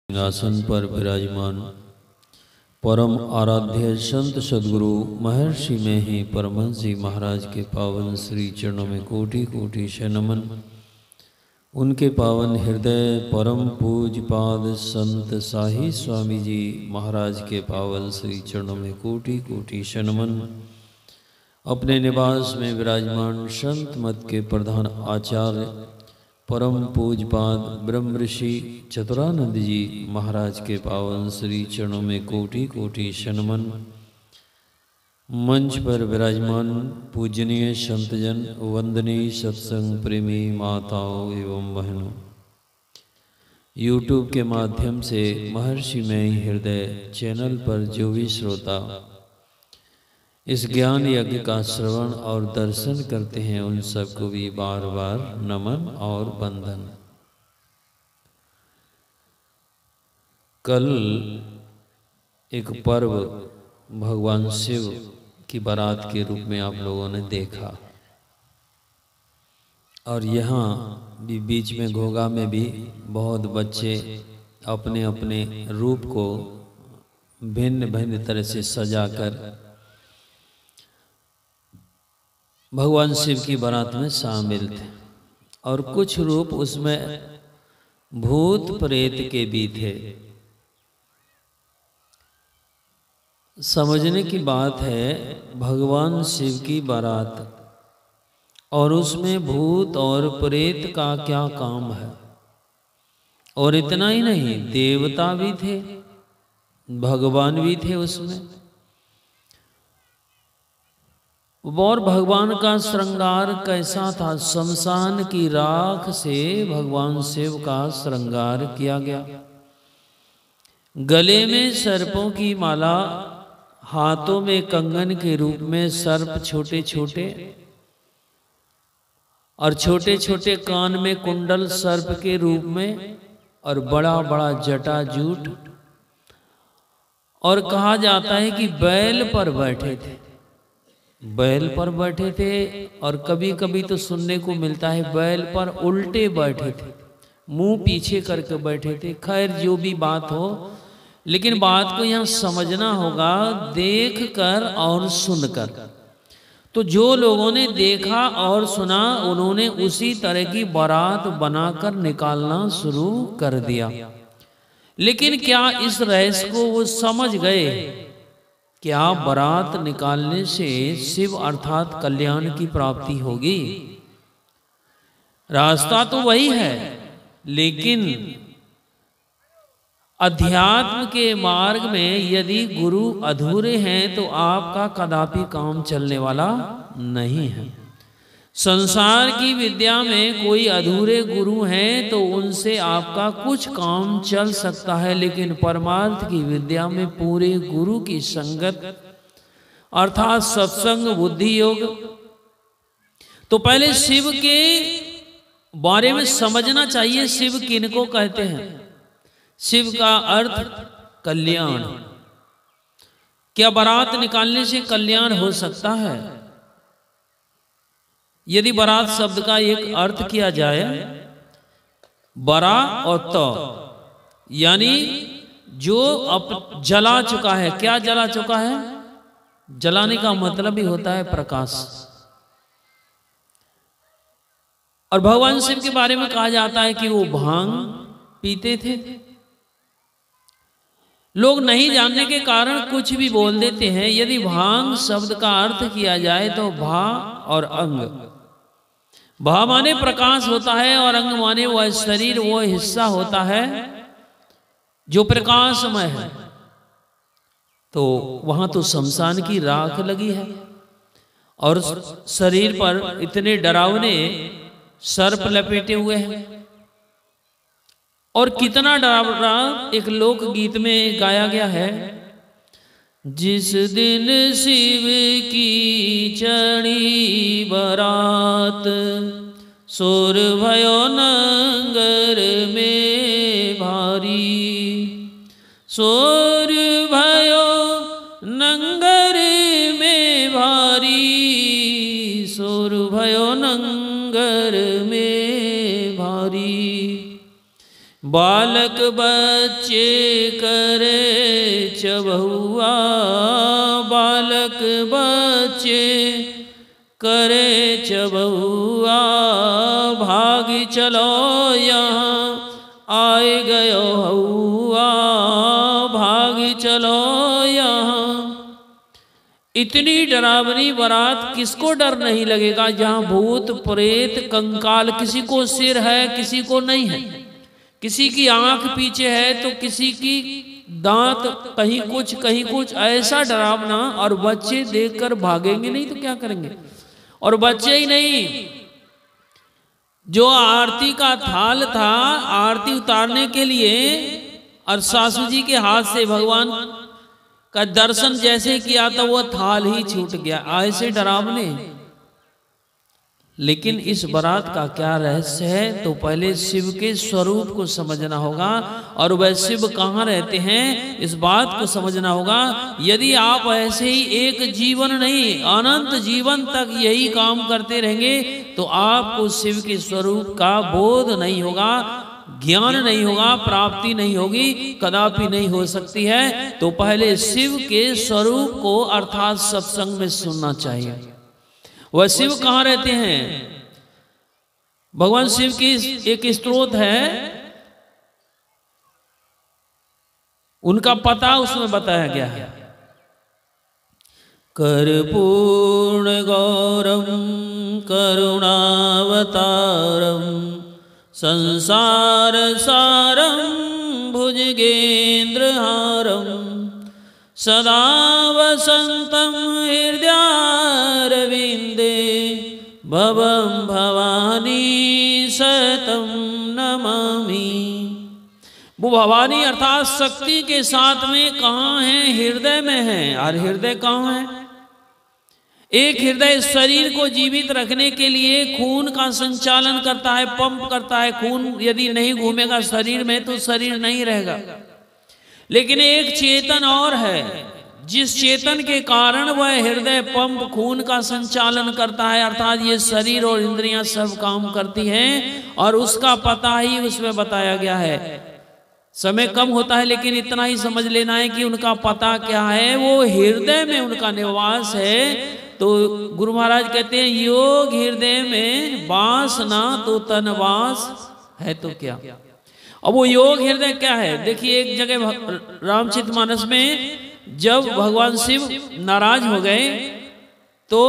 सिंहासन पर विराजमान परम आराध्य संत सद्गुरु महर्षि में ही परमहंस जी महाराज के पावन श्री चरणों में कोटि कोटि से नमन। उनके पावन हृदय परम पूज पाद संत साही स्वामी जी महाराज के पावन श्री चरणों में कोटि कोटि से नमन। अपने निवास में विराजमान संत मत के प्रधान आचार्य परम पूजपाद ब्रह्म ऋषि चतुरानंद जी महाराज के पावन श्री चरणों में कोटि कोटि से नमन। मंच पर विराजमान पूजनीय संतजन, वंदनीय सत्संग प्रेमी माताओं एवं बहनों, यूट्यूब के माध्यम से महर्षि में हृदय चैनल पर जो भी श्रोता इस ज्ञान यज्ञ का श्रवण और दर्शन करते हैं, उन सबको भी बार बार नमन और वंदन। कल एक पर्व भगवान शिव की बारात के रूप में आप लोगों ने देखा, और यहाँ भी बीच में घोगा में भी बहुत बच्चे अपने अपने रूप को भिन्न भिन्न तरह से सजाकर भगवान शिव की बारात में शामिल थे। और कुछ रूप उसमें भूत प्रेत के भी थे। समझने की बात है, भगवान शिव की बारात और उसमें भूत और प्रेत का क्या काम है। और इतना ही नहीं, देवता भी थे, भगवान भी थे उसमें। और भगवान का श्रृंगार कैसा था? शमशान की राख से भगवान शिव का श्रृंगार किया गया। गले में सर्पों की माला, हाथों में कंगन के रूप में सर्प छोटे छोटे, और छोटे छोटे कान में कुंडल सर्प के रूप में, और बड़ा बड़ा जटाजूट। और कहा जाता है कि बैल पर बैठे थे, बैल पर बैठे थे। और कभी कभी तो सुनने को मिलता है बैल पर उल्टे बैठे थे, मुंह पीछे करके बैठे थे। खैर जो भी बात हो, लेकिन बात को यहाँ समझना होगा देख कर और सुनकर। तो जो लोगों ने देखा और सुना, उन्होंने उसी तरह की बारात बनाकर निकालना शुरू कर दिया। लेकिन क्या इस रहस्य को वो समझ गए? क्या बारात निकालने से शिव अर्थात कल्याण की प्राप्ति होगी? रास्ता तो वही है, लेकिन अध्यात्म के मार्ग में यदि गुरु अधूरे हैं तो आपका कदापि काम चलने वाला नहीं है। संसार की विद्या में कोई अधूरे गुरु हैं तो उनसे आपका कुछ काम चल सकता है, लेकिन परमार्थ की विद्या में पूरे गुरु की संगत अर्थात सत्संग बुद्धि योग। तो पहले शिव के बारे में समझना चाहिए, शिव किनको कहते हैं। शिव का अर्थ कल्याण। क्या बारात निकालने से कल्याण हो सकता है? यदि बारात शब्द का एक अर्थ किया जाए, बरा और तो, यानी जो अब जला चुका है। क्या जला चुका है? जलाने का मतलब भी होता है प्रकाश। और भगवान शिव के बारे में कहा जाता है कि वो भांग पीते थे। लोग नहीं जानने के कारण कुछ भी बोल देते हैं। यदि भांग शब्द का अर्थ किया जाए तो भा और अंग। भा माने प्रकाश होता है, और अंग माने वह शरीर, वो हिस्सा होता है जो प्रकाशमय है। तो वहां तो शमशान की राख लगी है, और शरीर पर इतने डरावने सर्प लपेटे हुए हैं। और कितना डरावना एक लोकगीत में गाया गया है, जिस दिन शिव की चढ़ी बारात, शोर भयो नंगर में भारी, शोर भयो नंगर में भारी, शोर भयो नंगर में भारी। बालक बच्चे करे चबहुआ, बालक बच्चे करे चबहुआ, भागी चलो यहाँ आए गयो हुआ, भागी चलो यहाँ। इतनी डरावनी बारात किसको डर नहीं लगेगा, जहाँ भूत प्रेत कंकाल, किसी को सिर है किसी को नहीं है, किसी की आंख पीछे है तो किसी की दांत कहीं कुछ, ऐसा डरावना। और बच्चे देखकर भागेंगे नहीं तो क्या करेंगे। और बच्चे ही नहीं, जो आरती का थाल था, आरती उतारने के लिए और सासू जी के हाथ से भगवान का दर्शन जैसे किया तो वो थाल ही छूट गया, ऐसे डरावने। लेकिन इस बारात का क्या रहस्य है, तो पहले शिव के स्वरूप को समझना होगा और वह शिव कहाँ रहते हैं इस बात को समझना होगा। यदि आप ऐसे ही एक जीवन नहीं अनंत जीवन तक यही काम करते रहेंगे तो आपको शिव के स्वरूप का बोध नहीं होगा, ज्ञान नहीं होगा, प्राप्ति नहीं होगी, कदापि नहीं हो सकती है। तो पहले शिव के स्वरूप को अर्थात सत्संग में सुनना चाहिए। वह शिव कहाँ रहते हैं, भगवान शिव की एक स्तोत्र है, उनका पता उसमें बताया गया है। कर्पूर्ण गौरम करुणावतारम संसार सारम भुजगेन्द्रहारम सदा वसंतम हृदयारविंदे भवं भवानी सतम नमामि। वो भवानी अर्थात शक्ति के साथ में कहाँ है, हृदय में है। और हृदय कहाँ है, एक हृदय शरीर को जीवित रखने के लिए खून का संचालन करता है, पंप करता है। खून यदि नहीं घूमेगा शरीर में तो शरीर नहीं रहेगा। लेकिन एक चेतन और है, जिस चेतन के कारण वह हृदय पंप खून का संचालन करता है, अर्थात ये शरीर और इंद्रियां सब काम करती हैं और उसका पता ही उसमें बताया गया है। समय कम होता है लेकिन इतना ही समझ लेना है कि उनका पता क्या है, वो हृदय में उनका निवास है। तो गुरु महाराज कहते हैं योग हृदय में वास ना तो तन वास है तो क्या। अब वो योग हृदय क्या है, देखिए एक जगह रामचरितमानस में जब भगवान शिव नाराज हो गए तो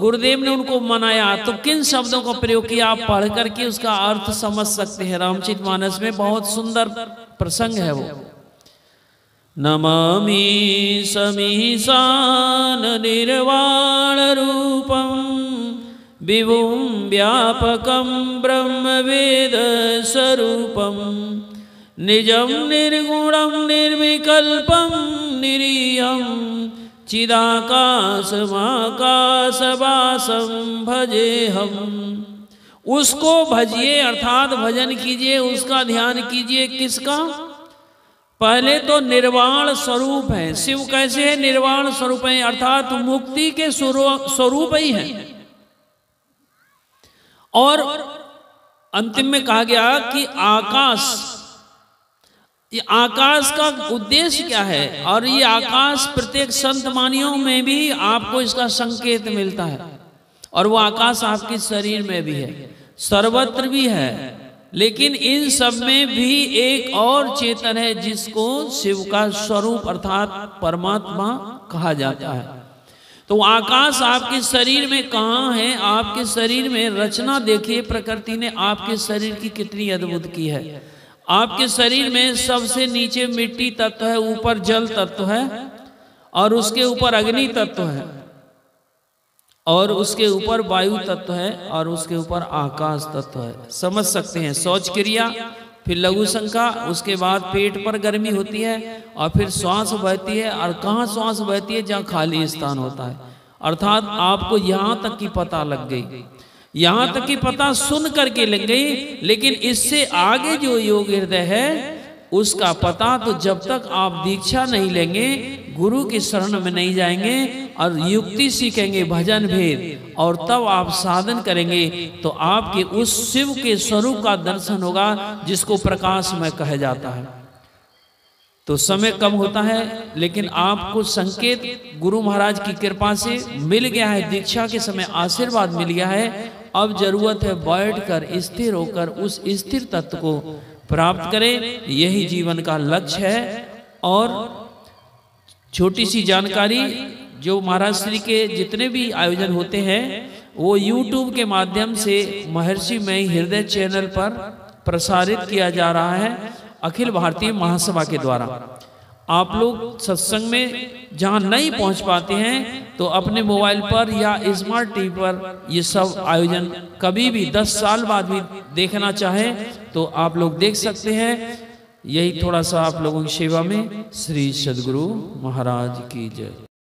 गुरुदेव ने उनको मनाया, तो किन शब्दों का प्रयोग किया आप पढ़ करके उसका अर्थ समझ सकते हैं। रामचरितमानस में बहुत सुंदर प्रसंग है वो। नमामि समीशान निर्वाण रूपम विभुं व्यापकं ब्रह्मवेद स्वरूपम निजं निर्गुणं निर्विकल्पं निरीयं चिदाकाशमाकाशवासं भजेहम। उसको भजिए अर्थात भजन कीजिए, उसका ध्यान कीजिए। किसका, पहले तो निर्वाण स्वरूप है। शिव कैसे है, निर्वाण स्वरूप है अर्थात मुक्ति के स्वरूप ही है। और अंतिम में कहा गया कि आकाश, ये आकाश का उद्देश्य क्या है, और ये आकाश प्रत्येक संत वाणियों में भी आपको इसका संकेत मिलता है। और वो आकाश आपके शरीर में भी है, सर्वत्र भी है, लेकिन इन सब में भी एक और चेतन है जिसको शिव का स्वरूप अर्थात परमात्मा कहा जाता है। तो आकाश आपके शरीर में कहाँ है, आपके शरीर में रचना देखिए, प्रकृति ने आपके शरीर की कितनी अद्भुत की है। आपके शरीर में सबसे नीचे मिट्टी तत्व है, ऊपर जल तत्व है, और उसके ऊपर अग्नि तत्व है, और उसके ऊपर वायु तत्व है, और उसके ऊपर आकाश तत्व है। समझ सकते हैं, शौच क्रिया, फिर लघु संख्या, उसके बाद पेट पर गर्मी होती है, और फिर श्वास बहती है। और कहाँ श्वास बहती है, जहाँ खाली स्थान होता है। अर्थात आपको यहाँ तक की पता लग गई, यहाँ तक की पता सुन करके लग गई। लेकिन इससे आगे जो योग हृदय है उसका पता तो जब तक आप दीक्षा नहीं लेंगे, गुरु की शरण में नहीं जाएंगे और युक्ति सीखेंगे, भजन भेद, और तब आप साधन करेंगे तो आपके उस शिव के स्वरूप का दर्शन होगा जिसको प्रकाशमय कहा जाता है। तो समय कम होता है, लेकिन आपको संकेत गुरु महाराज की कृपा से मिल गया है, दीक्षा के समय आशीर्वाद मिल गया है। अब जरूरत है बैठकर स्थिर होकर उस स्थिर तत्व को प्राप्त करें, यही जीवन का लक्ष्य है। और छोटी सी जानकारी, जो महाराज श्री के जितने भी आयोजन होते हैं वो YouTube के माध्यम से महर्षि मई हृदय चैनल पर प्रसारित किया जा रहा है अखिल भारतीय महासभा के द्वारा। आप लोग सत्संग में जहां नहीं पहुंच पाते हैं तो अपने मोबाइल पर या स्मार्ट टीवी पर ये सब आयोजन कभी भी 10 साल बाद भी देखना चाहे तो आप लोग देख सकते हैं। यही थोड़ा सा आप लोगों की सेवा में। श्री सद्गुरु महाराज की जय।